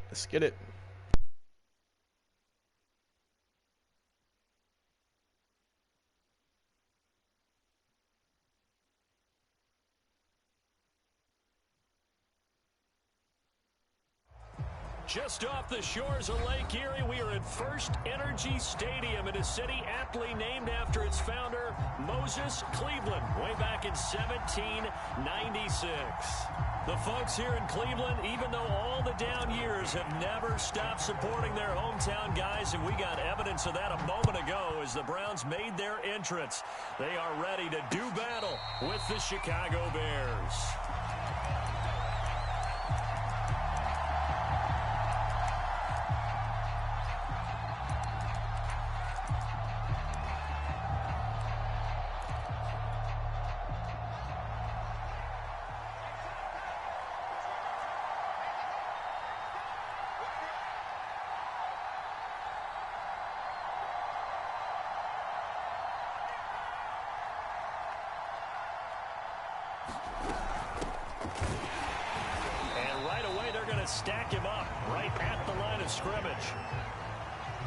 Let's get it. Just off the shores of Lake Erie, we are at First Energy Stadium in a city aptly named after its founder, Moses Cleveland, way back in 1796. The folks here in Cleveland, even though all the down years, have never stopped supporting their hometown guys, and we got evidence of that a moment ago as the Browns made their entrance. They are ready to do battle with the Chicago Bears. Stack him up right at the line of scrimmage.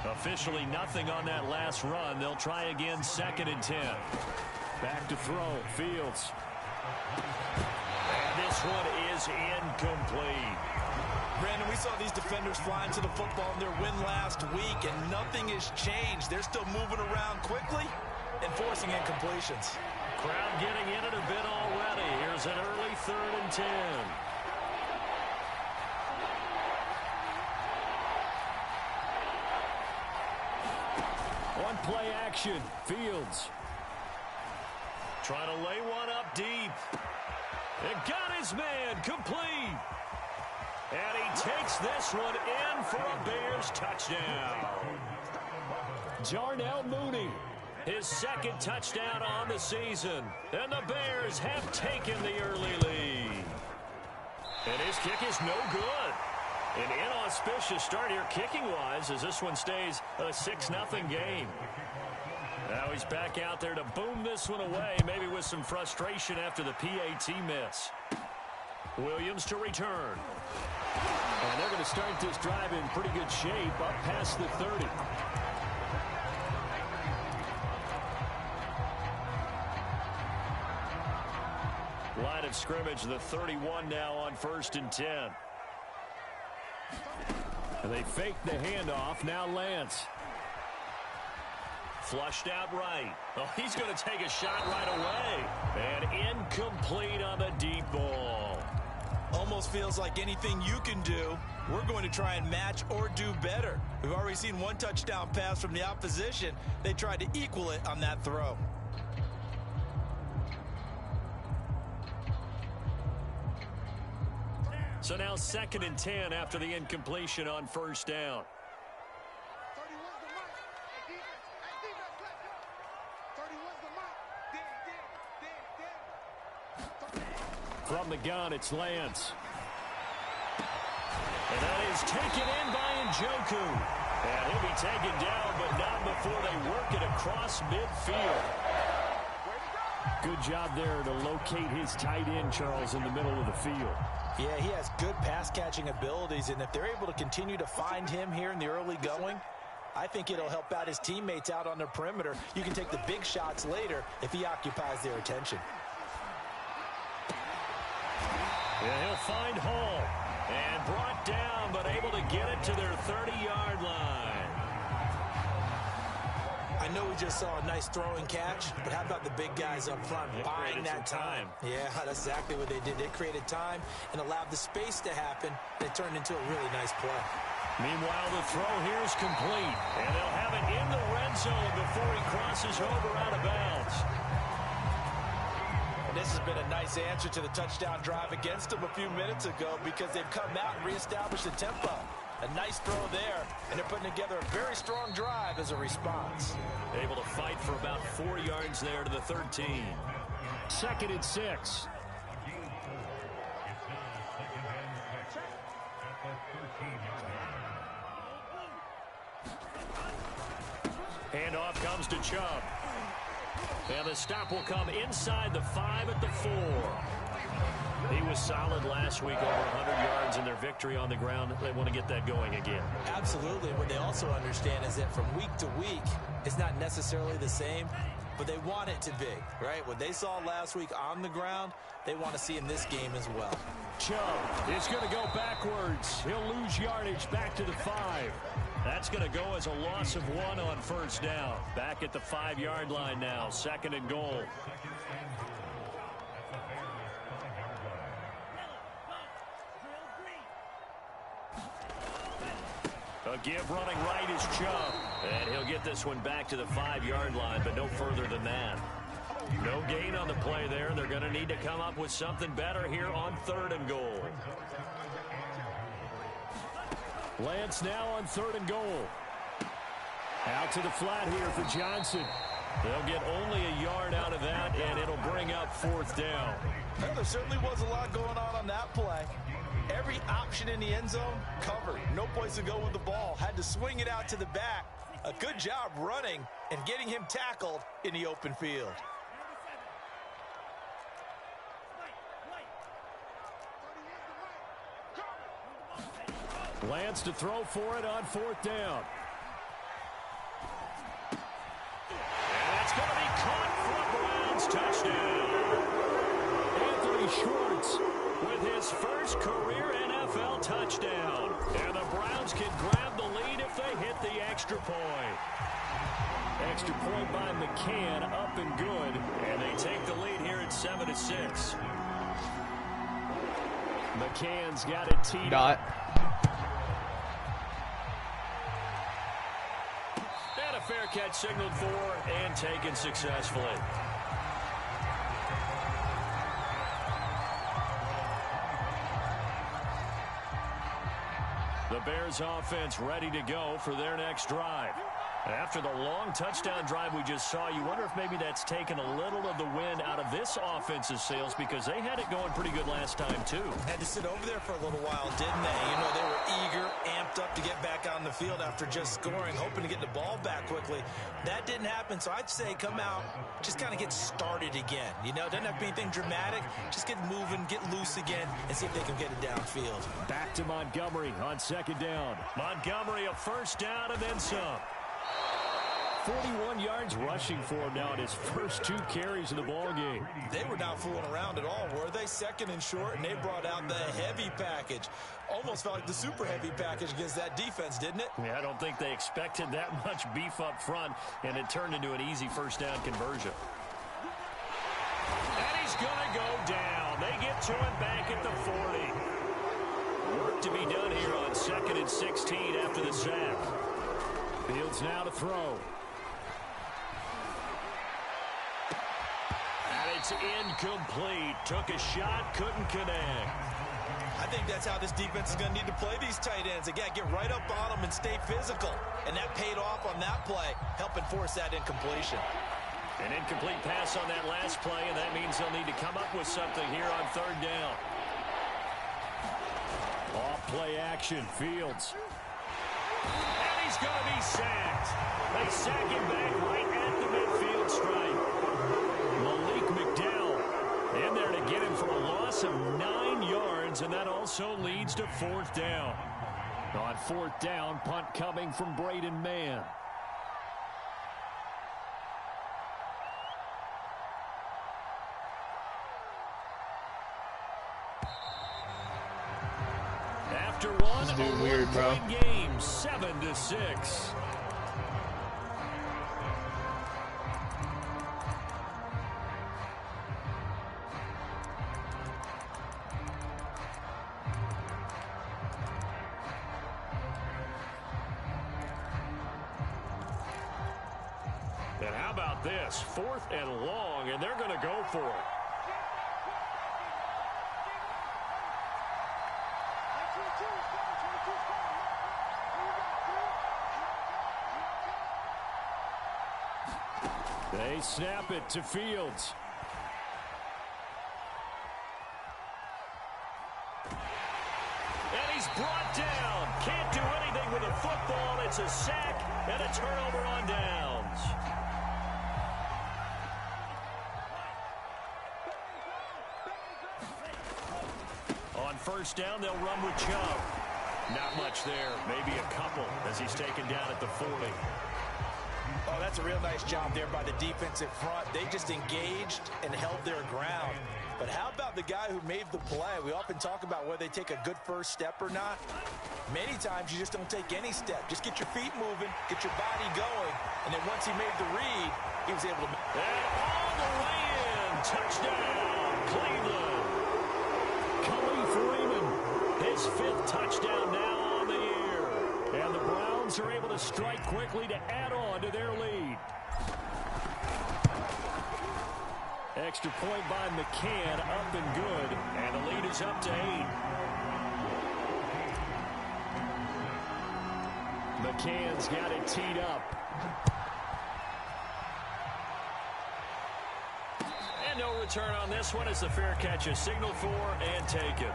Officially nothing on that last run. They'll try again, 2nd and 10. Back to throw, Fields. And this one is incomplete. Brandon, we saw these defenders flying to the football in their win last week, and nothing has changed. They're still moving around quickly and forcing incompletions. Crowd getting in it a bit already. Here's an early 3rd and 10. Play action. Fields trying to lay one up deep. It got his man complete. And he takes this one in for a Bears touchdown. Jarnell Mooney, his 2nd touchdown on the season. And the Bears have taken the early lead. And his kick is no good. An inauspicious start here kicking-wise as this one stays a 6-0 game. Now he's back out there to boom this one away, maybe with some frustration after the PAT miss. Williams to return. And they're going to start this drive in pretty good shape up past the 30. Line of scrimmage, the 31 now on 1st and 10. And they fake the handoff. Now Lance. Flushed out right. Oh, he's going to take a shot right away. And incomplete on the deep ball. Almost feels like anything you can do, we're going to try and match or do better. We've already seen one touchdown pass from the opposition. They tried to equal it on that throw. So now 2nd and 10 after the incompletion on 1st down. From the gun, it's Lance. And that is taken in by Njoku. And he'll be taken down, but not before they work it across midfield. Good job there to locate his tight end, Charles, in the middle of the field. Yeah, he has good pass-catching abilities, and if they're able to continue to find him here in the early going, I think it'll help out his teammates out on the perimeter. You can take the big shots later if he occupies their attention. Yeah, he'll find Hall. And brought down, but able to get it to their 30-yard line. I know we just saw a nice throwing catch, but how about the big guys up front buying that time? Yeah, that's exactly what they did. They created time and allowed the space to happen. It turned into a really nice play. Meanwhile, the throw here is complete. And they'll have it in the red zone before he crosses over out of bounds. And this has been a nice answer to the touchdown drive against them a few minutes ago because they've come out and reestablished the tempo. A nice throw there, and they're putting together a very strong drive as a response. Able to fight for about 4 yards there to the 13. 2nd and 6. Handoff comes to Chubb. And the stop will come inside the 5 at the 4. He was solid last week, over 100 yards in their victory on the ground. They want to get that going again. Absolutely. What they also understand is that from week to week, it's not necessarily the same, but they want it to be, right? What they saw last week on the ground, they want to see in this game as well. Chubb is going to go backwards. He'll lose yardage back to the 5. That's going to go as a loss of 1 on first down. Back at the 5-yard line now, 2nd and goal. A give running right is Chubb. And he'll get this one back to the 5-yard line, but no further than that. No gain on the play there. They're going to need to come up with something better here on 3rd and goal. Lance now on 3rd and goal. Out to the flat here for Johnson. They'll get only a yard out of that, and it'll bring up 4th down. Well, there certainly was a lot going on that play. Every option in the end zone covered. No place to go with the ball. Had to swing it out to the back. A good job running and getting him tackled in the open field. Lance to throw for it on 4th down. And that's going to be caught for a Browns touchdown. Anthony Schwartz with his first career NFL touchdown. And the Browns can grab the lead if they hit the extra point. Extra point by McCann, up and good. And they take the lead here at 7-6. McCann's got it teed up. And a fair catch signaled for and taken successfully. The Bears offense ready to go for their next drive. After the long touchdown drive we just saw, you wonder if maybe that's taken a little of the wind out of this offense's sails, because they had it going pretty good last time too. Had to sit over there for a little while, didn't they? You know, they were eager, amped up to get back on the field after just scoring, hoping to get the ball back quickly. That didn't happen, so I'd say come out, just kind of get started again. You know, doesn't have to be anything dramatic. Just get moving, get loose again, and see if they can get it downfield. Back to Montgomery on 2nd down. Montgomery a first down and then some. 41 yards rushing for him now in his first 2 carries of the ball game. They were not fooling around at all, were they? 2nd and short, and they brought out the heavy package. Almost felt like the super heavy package against that defense, didn't it? Yeah, I don't think they expected that much beef up front, and it turned into an easy first down conversion. And he's going to go down. They get to him back at the 40. Work to be done here on 2nd and 16 after the sack. Fields now to throw. It's incomplete. Took a shot, couldn't connect. I think that's how this defense is going to need to play these tight ends. They got to get right up on them and stay physical. And that paid off on that play, helping force that incompletion. An incomplete pass on that last play, and that means they'll need to come up with something here on 3rd down. Off play action, Fields. And he's going to be sacked. They sack him back right at the midfield stripe. In there to get him for a loss of 9 yards, and that also leads to 4th down. On 4th down, punt coming from Braden Mann. After one, this dude weird, bro. Game 7-6. And how about this? 4th and long, and they're going to go for it. They snap it to Fields. And he's brought down. Can't do anything with a football. It's a sack and a turnover on downs. first down, they'll run with Chubb. Not much there, maybe a couple as he's taken down at the 40. Oh, that's a real nice job there by the defensive front. They just engaged and held their ground. But how about the guy who made the play? We often talk about whether they take a good first step or not. Many times you just don't take any step. Just get your feet moving, get your body going, and then once he made the read, he was able to... And all the way in, touchdown, Cleveland. Khalif Raymond, his 5th touchdown now on the year. And the Browns are able to strike quickly to add on to their lead. Extra point by McCann, up and good, and the lead is up to 8. McCann's got it teed up. And no return on this one as the fair catch is signaled for and taken.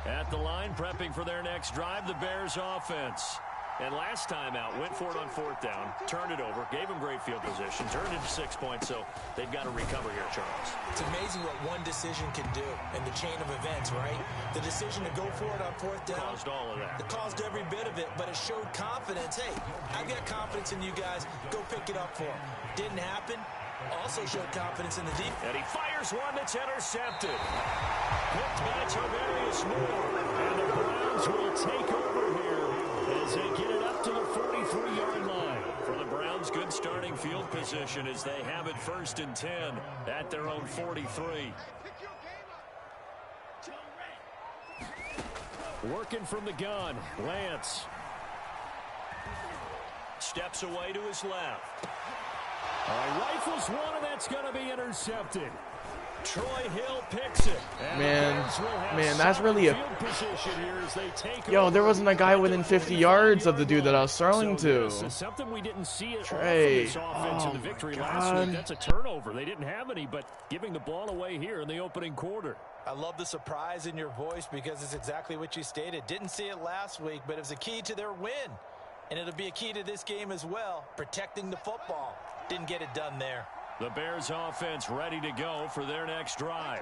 At the line, prepping for their next drive, the Bears offense. And last time out, went for it on 4th down, turned it over, gave them great field position, turned it to 6 points, so they've got to recover here, Charles. It's amazing what one decision can do in the chain of events, right? The decision to go for it on 4th down. Caused all of that. It caused every bit of it, but it showed confidence. Hey, I've got confidence in you guys. Go pick it up for them. Didn't happen. Also showed confidence in the defense. And he fires one that's intercepted. Picked by Tavarius Moore. And the Browns will take over here as they get it up to the 43-yard line. For the Browns, good starting field position as they have it 1st and 10 at their own 43. Working from the gun, Lance. Steps away to his left. Rifles one, and that's going to be intercepted. Troy Hill picks it. Man, that's really a... Yo, there wasn't a guy within 50 yards of the dude that I was throwing to. Something we didn't see it Trey. from this offense in the victory last week. That's a turnover. They didn't have any, but giving the ball away here in the opening quarter. I love the surprise in your voice because it's exactly what you stated. Didn't see it last week, but it was a key to their win. And it'll be a key to this game as well, protecting the football. Didn't get it done there. The Bears offense ready to go for their next drive.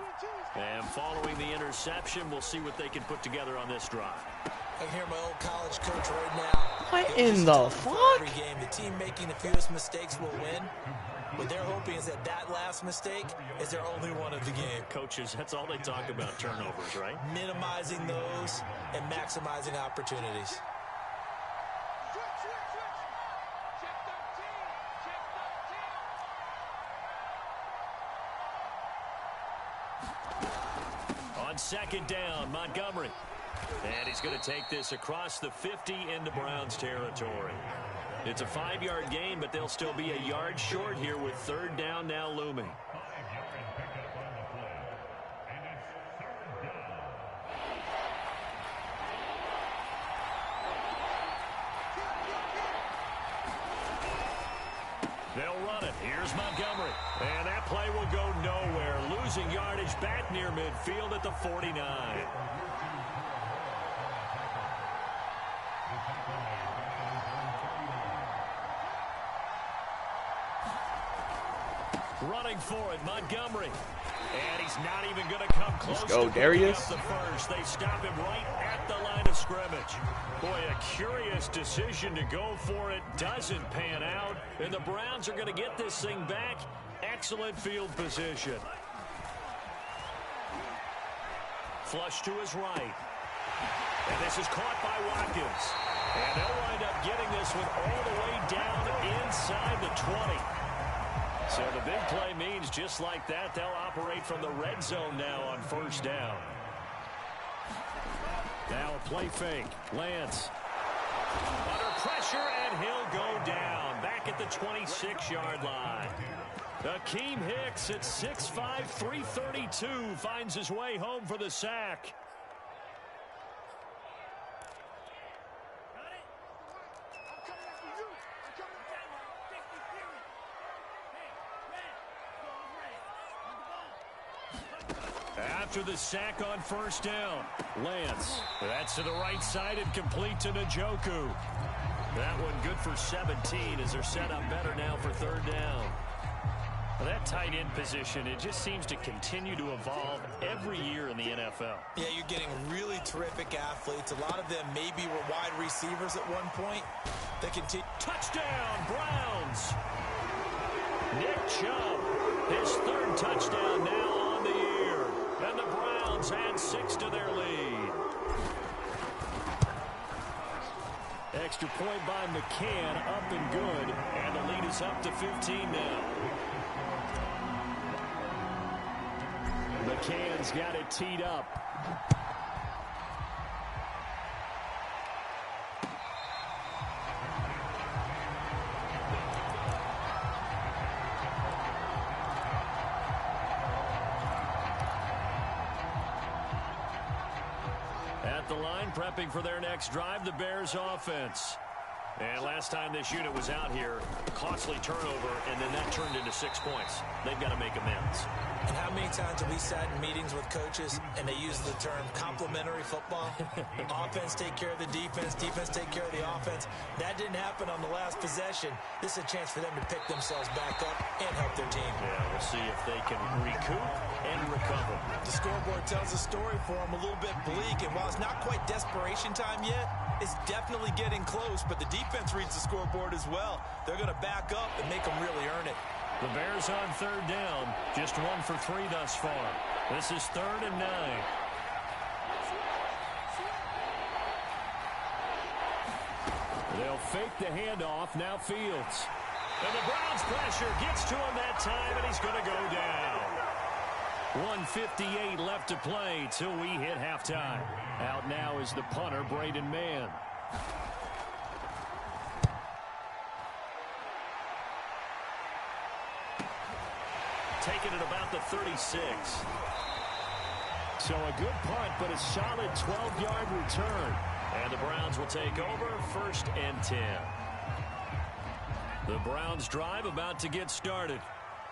And following the interception, we'll see what they can put together on this drive. I hear my old college coach right now. What in the fuck? Every game, the team making the fewest mistakes will win. What they're hoping is that last mistake is their only one of the game. Coaches, that's all they talk about, turnovers, right? Minimizing those and maximizing opportunities. On 2nd down, Montgomery. And he's going to take this across the 50 into Browns territory. It's a 5-yard gain, but they'll still be a yard short here with 3rd down now looming. They'll run it. Here's Montgomery. And that play will go nowhere. Losing yardage back near midfield at the 49. Running for it, Montgomery. And he's not even going to come close. Let's go, Darius. The first. They stop him right at the line of scrimmage. Boy, a curious decision to go for it. Doesn't pan out. And the Browns are going to get this thing back. Excellent field position. Flush to his right. And this is caught by Watkins. And they'll wind up getting this one all the way down inside the 20. So the big play means just like that, they'll operate from the red zone now on 1st down. Now a play fake. Lance. Under pressure, and he'll go down. Back at the 26-yard line. Akeem Hicks at 6'5", 332 finds his way home for the sack. After the sack on 1st down, Lance. That's to the right side and complete to Njoku. That one good for 17 as they're set up better now for third down. Well, that tight end position, it just seems to continue to evolve every year in the NFL. Yeah, you're getting really terrific athletes. A lot of them maybe were wide receivers at one point. They continue. Touchdown, Browns! Nick Chubb, his third touchdown now on the year. And the Browns add 6 to their lead. Extra point by McCann, up and good. And the lead is up to 15 now. McCann's got it teed up. At the line, prepping for their next drive, the Bears offense. And last time this unit was out here, costly turnover, and then that turned into 6 points. They've got to make amends. And how many times have we sat in meetings with coaches and they use the term complementary football? Offense take care of the defense, defense take care of the offense. That didn't happen on the last possession. This is a chance for them to pick themselves back up and help their team. Yeah, we'll see if they can recoup and recover. The scoreboard tells a story for them, a little bit bleak, and while it's not quite desperation time yet, it's definitely getting close, but the defense reads the scoreboard as well. They're going to back up and make them really earn it. The Bears on third down, just 1 for 3 thus far. This is 3rd and 9. They'll fake the handoff, now Fields. And the Browns pressure gets to him that time, and he's going to go down. 1:58 left to play till we hit halftime. Out now is the punter, Braden Mann. Taking it about the 36. So a good punt, but a solid 12-yard return. And the Browns will take over, 1st and 10. The Browns drive about to get started.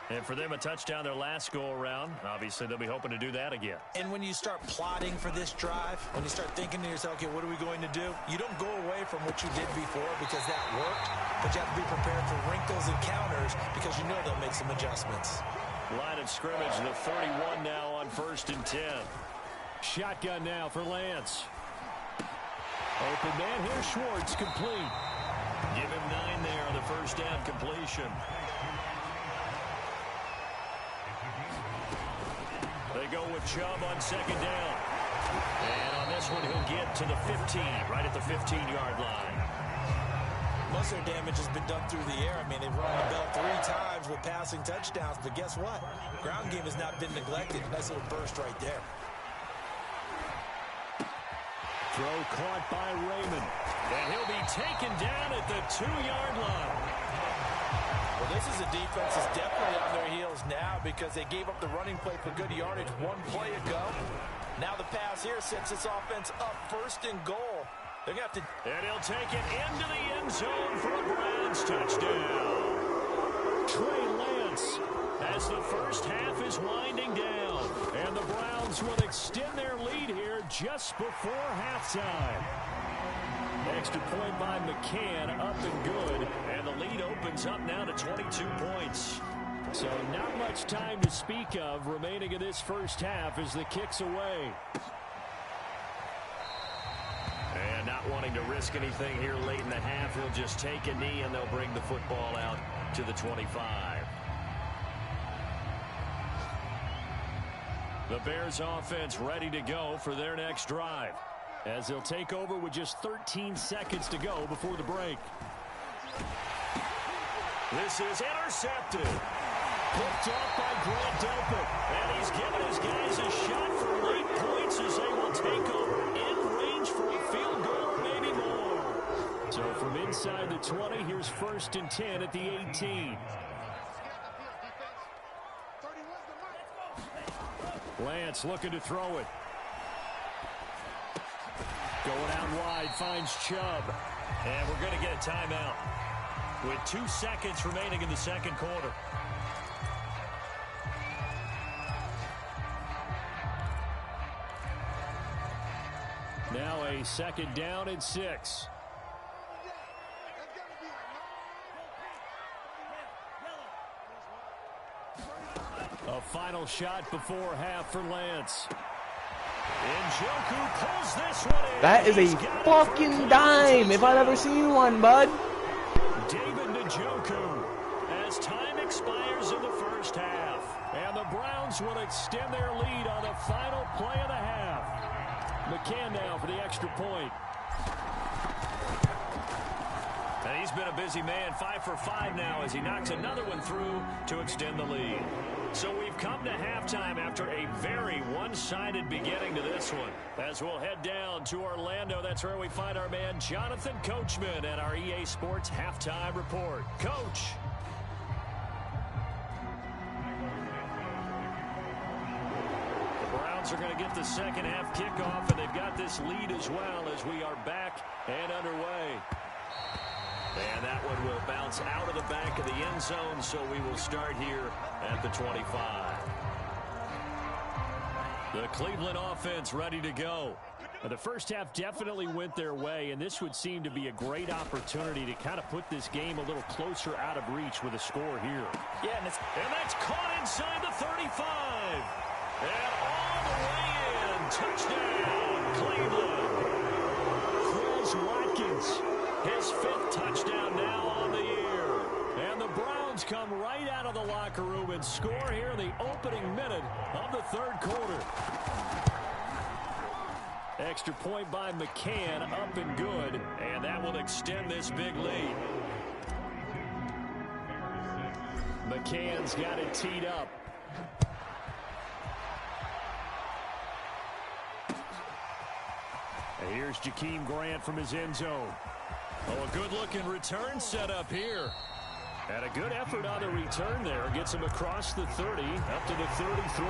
And for them, a touchdown their last go-around. Obviously, they'll be hoping to do that again. And when you start plotting for this drive, when you start thinking to yourself, okay, what are we going to do? You don't go away from what you did before because that worked, but you have to be prepared for wrinkles and counters because you know they'll make some adjustments. Line of scrimmage, the 31 now on 1st and 10. Shotgun now for Lance. Open man here, Schwartz, complete. Give him 9 there on the first down completion. They go with Chubb on 2nd down. And on this one, he'll get to the 15, right at the 15-yard line. Most of their damage has been done through the air. I mean, they've rung the bell 3 times with passing touchdowns, but guess what? Ground game has not been neglected. Nice little burst right there. Throw caught by Raymond. And he'll be taken down at the 2-yard line. Well, this is a defense that's definitely on their heels now because they gave up the running play for good yardage 1 play ago. Now the pass here sets this offense up 1st and goal. They're going to have to... And he'll take it into the end zone for a Browns touchdown. Trey Lance as the first half is winding down. And the Browns will extend their lead here just before halftime. Extra point by McCann, up and good. And the lead opens up now to 22 points. So not much time to speak of remaining in this first half as the kick's away. And not wanting to risk anything here late in the half, he'll just take a knee and they'll bring the football out to the 25. The Bears offense ready to go for their next drive as they'll take over with just 13 seconds to go before the break. This is intercepted. Picked off by Grant Delpit. And he's given his guys a shot for late points as they will take over in range for a field goal, maybe more. So from inside the 20, here's 1st and 10 at the 18. Lance looking to throw it. Going out wide, finds Chubb. And we're going to get a timeout with 2 seconds remaining in the second quarter. Now a 2nd down and 6. A final shot before half for Lance. Njoku pulls this one in. That is a fucking dime if I've ever seen one, bud. David Njoku as time expires in the first half. And the Browns will extend their lead on the final play of the half. McCann now for the extra point. And he's been a busy man, 5 for 5 now as he knocks another one through to extend the lead. So we've come to halftime after a very one-sided beginning to this one. As we'll head down to Orlando, that's where we find our man Jonathan Coachman and our EA Sports Halftime Report. Coach. The Browns are going to get the second half kickoff, and they've got this lead as well as we are back and underway. And that one will bounce out of the back of the end zone, so we will start here at the 25. The Cleveland offense ready to go. The first half definitely went their way, and this would seem to be a great opportunity to kind of put this game a little closer out of reach with a score here. Yeah, and that's caught inside the 35. And all the way in. Touchdown, Cleveland. Chris Watkins. His 5th touchdown now on the year. And the Browns come right out of the locker room and score here in the opening minute of the third quarter. Extra point by McCann, up and good. And that will extend this big lead. McCann's got it teed up. And here's Jakeem Grant from his end zone. Oh, a good-looking return set up here. And a good effort on the return there. Gets him across the 30, up to the 33.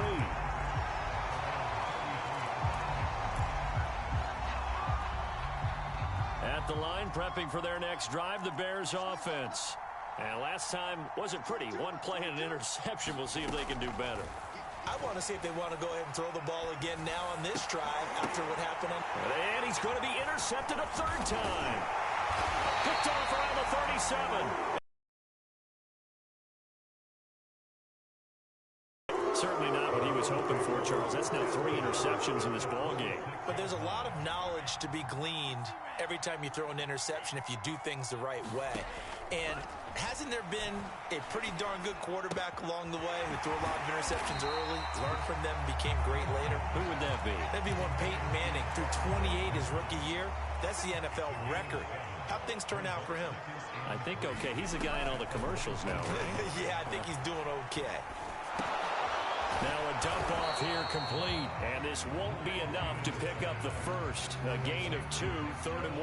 At the line, prepping for their next drive, the Bears offense. And last time wasn't pretty. One play and an interception. We'll see if they can do better. I want to see if they want to go ahead and throw the ball again now on this drive after what happened on... And he's going to be intercepted a third time. Picked off around the 37. Certainly not what he was hoping for, Charles. That's now 3 interceptions in this ball game. But there's a lot of knowledge to be gleaned every time you throw an interception if you do things the right way. And hasn't there been a pretty darn good quarterback along the way who threw a lot of interceptions early, learned from them, became great later? Who would that be? That'd be one Peyton Manning. Threw 28 his rookie year. That's the NFL record. How'd things turn out for him? I think okay. He's the guy in all the commercials now, right? Yeah, I think he's doing okay. Now a dump off here complete. And this won't be enough to pick up the first. A gain of 2, 3rd and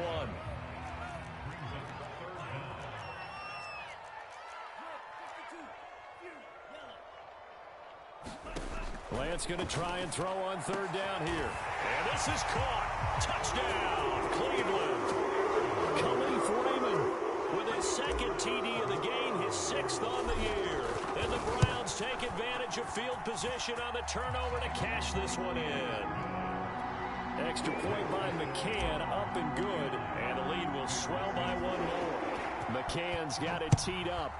1. Lance going to try and throw on 3rd down here. And this is caught. Touchdown, Cleveland. Khalif Raymond with his 2nd TD of the game, his 6th on the year. And the Browns take advantage of field position on the turnover to cash this one in. Extra point by McCann, up and good. And the lead will swell by 1 more. McCann's got it teed up.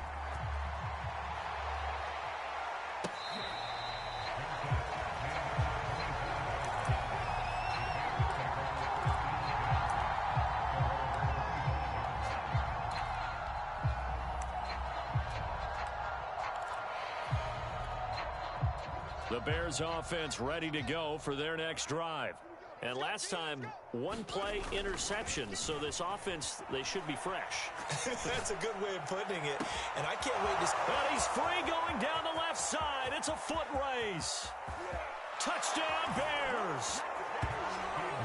The Bears offense ready to go for their next drive. And last time, 1 play interception. So this offense, they should be fresh. That's a good way of putting it. And I can't wait to... But he's free going down the left side. It's a foot race. Touchdown, Bears.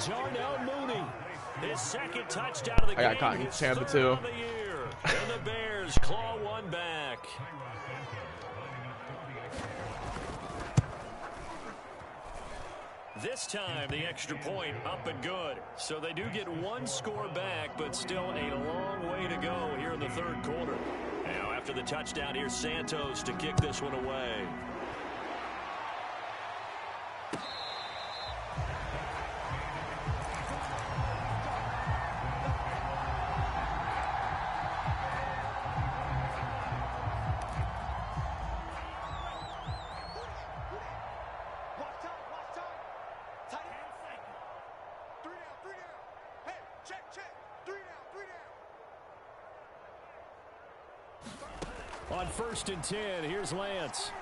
Darnell Mooney. His 2nd touchdown of the game. I got caught in Tampa too. And the Bears claw one back. This time, the extra point up and good. So they do get 1 score back, but still a long way to go here in the 3rd quarter. Now, after the touchdown, here's Santos to kick this one away. On 1st and 10, here's Lance.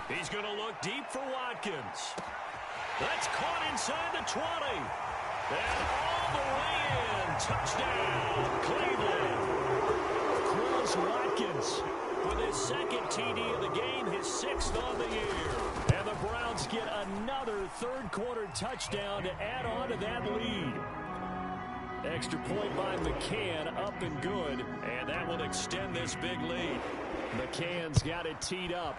He's going to look deep for Watkins. That's caught inside the 20. And all the way in. Touchdown, Cleveland. Chris Watkins with his second TD of the game, his 6th on the year. And the Browns get another third-quarter touchdown to add on to that lead. Extra point by McCann, up and good. And that will extend this big lead. McCann's got it teed up.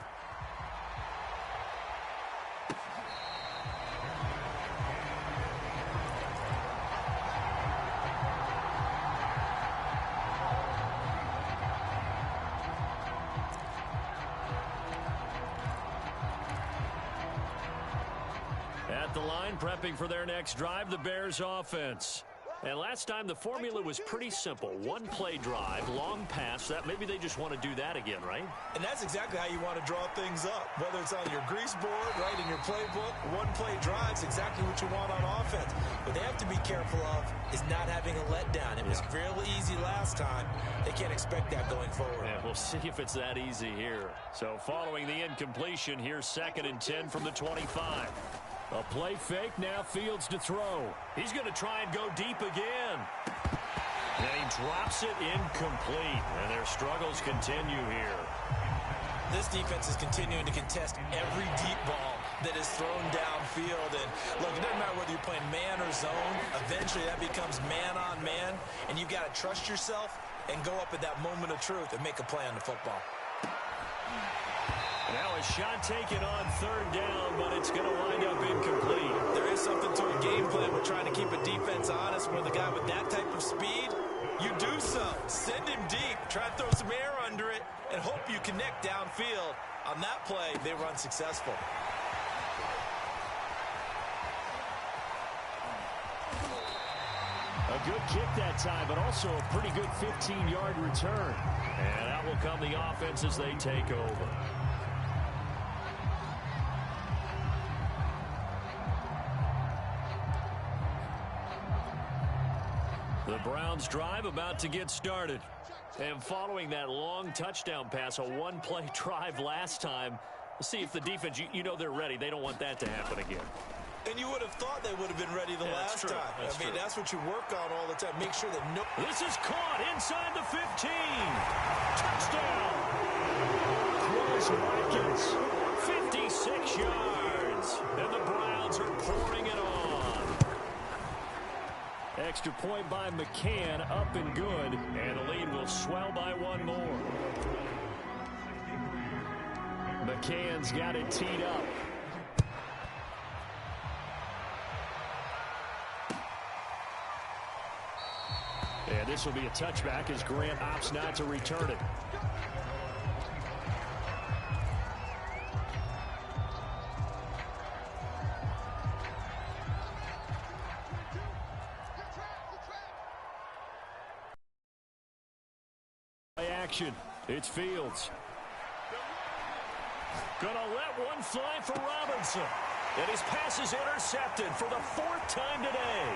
At the line, prepping for their next drive, the Bears offense. And last time, the formula was pretty simple. One-play drive, long pass. That maybe they just want to do that again, right? And that's exactly how you want to draw things up. Whether it's on your grease board, right in your playbook, one-play drive's exactly what you want on offense. What they have to be careful of is not having a letdown. It was fairly easy last time. They can't expect that going forward. Yeah, we'll see if it's that easy here. So following the incompletion, here's 2nd and 10 from the 25. A play fake, now Fields to throw. He's going to try and go deep again. And he drops it incomplete. And their struggles continue here. This defense is continuing to contest every deep ball that is thrown downfield. And look, it doesn't matter whether you're playing man or zone. Eventually that becomes man on man. And you've got to trust yourself and go up at that moment of truth and make a play on the football. Now a shot taken on 3rd down, but it's going to wind up incomplete. There is something to a game plan with trying to keep a defense honest. With a guy with that type of speed, you do so. Send him deep, try to throw some air under it, and hope you connect downfield. On that play, they were unsuccessful. A good kick that time, but also a pretty good 15-yard return. And out will come the offense as they take over. The Browns drive about to get started. And following that long touchdown pass, a one-play drive last time, let's see if the defense, you know they're ready. They don't want that to happen again. And you would have thought they would have been ready the last time. That's what you work on all the time. Make sure that no... This is caught inside the 15. Touchdown. Chris Watkins, 56 yards. And the Browns are pouring it on. Extra point by McCann, up and good. And the lead will swell by one more. McCann's got it teed up. And this will be a touchback as Grant opts not to return it. Action. It's Fields. Gonna let one fly for Robinson. And his pass is intercepted for the 4th time today.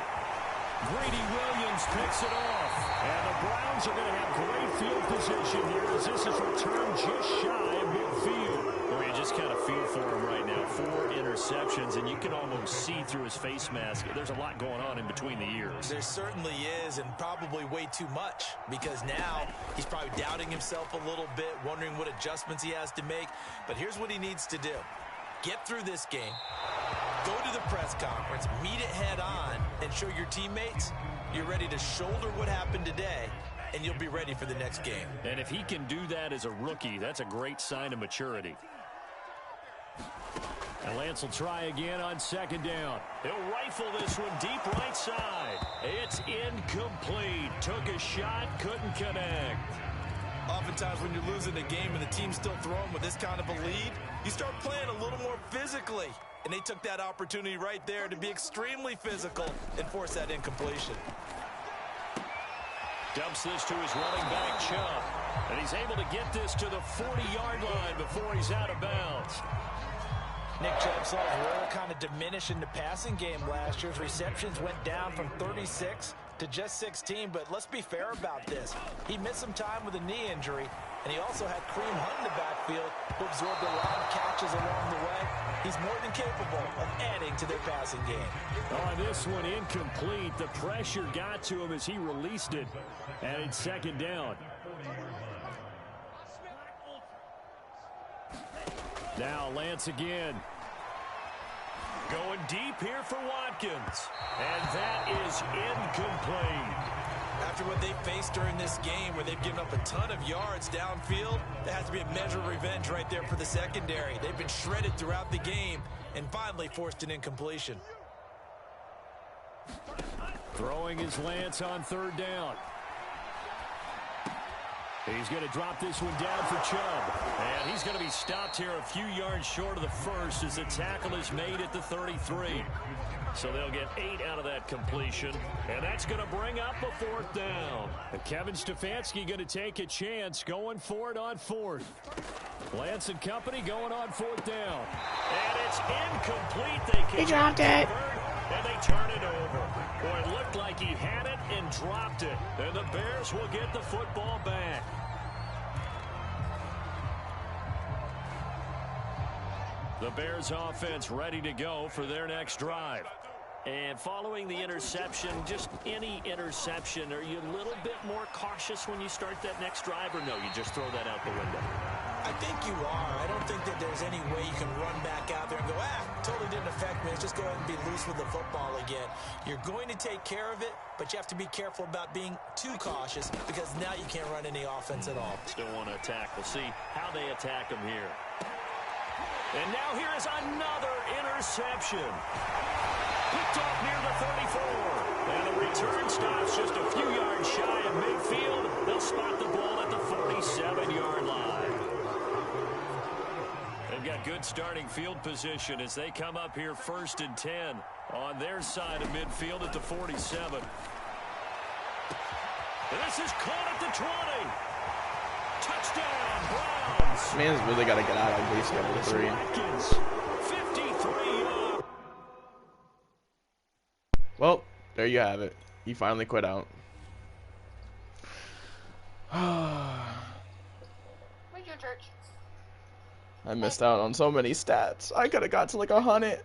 Greedy Williams picks it off. And the Browns are going to have great field position here as this is returned just shy of midfield. Well, you just kind of feel for him right now. 4 interceptions, and you can almost see through his face mask. There's a lot going on in between the ears. There certainly is, and probably way too much, because now he's probably doubting himself a little bit, wondering what adjustments he has to make. But here's what he needs to do. Get through this game. Go to the press conference, meet it head on, and show your teammates you're ready to shoulder what happened today, and you'll be ready for the next game. And if he can do that as a rookie, that's a great sign of maturity. And Lance will try again on 2nd down. He'll rifle this one deep right side. It's incomplete. Took a shot, couldn't connect. Oftentimes when you're losing a game and the team's still throwing with this kind of a lead, you start playing a little more physically. And they took that opportunity right there to be extremely physical and force that incompletion. Dumps this to his running back, Chubb. And he's able to get this to the 40-yard line before he's out of bounds. Nick Chubb saw his role kind of diminish in the passing game last year. His receptions went down from 36 to just 16, but let's be fair about this. He missed some time with a knee injury, And he also had Kareem Hunt in the backfield, who absorbed a lot of catches along the way. He's more than capable of adding to their passing game. Oh, this one incomplete. The pressure got to him as he released it. And it's second down. Now Lance again. Going deep here for Watkins. And that is incomplete. After what they faced during this game, where they've given up a ton of yards downfield, that has to be a measure of revenge right there for the secondary. They've been shredded throughout the game and finally forced an incompletion. Throwing his Lance on third down. He's going to drop this one down for Chubb. And he's going to be stopped here a few yards short of the first as the tackle is made at the 33. So they'll get 8 out of that completion. And that's going to bring up a fourth down. And Kevin Stefanski going to take a chance going for it on fourth. Lance and company going on fourth down. And it's incomplete. He dropped it. And they turn it over. Boy, it looked like he had it and dropped it. And the Bears will get the football back. The Bears offense ready to go for their next drive. And following the interception, just any interception, are you a little bit more cautious when you start that next drive, or no, you just throw that out the window? I think you are. I don't think that there's any way you can run back out there and go, totally didn't affect me. Let's just go ahead and be loose with the football again. You're going to take care of it, but you have to be careful about being too cautious because now you can't run any offense at all. Still want to attack. We'll see how they attack him here. And now here is another interception. Picked off near the 34. And the return stops just a few yards shy of midfield. They'll spot the ball at the 47-yard line. They've got good starting field position as they come up here 1st and 10 on their side of midfield at the 47. This is caught at the 20. Touchdown, Browns. Man's really got to get out of base number 3. Watkins, 53. Well, there you have it. He finally quit out. Where's your church? I missed out on so many stats. I could have got to like 100.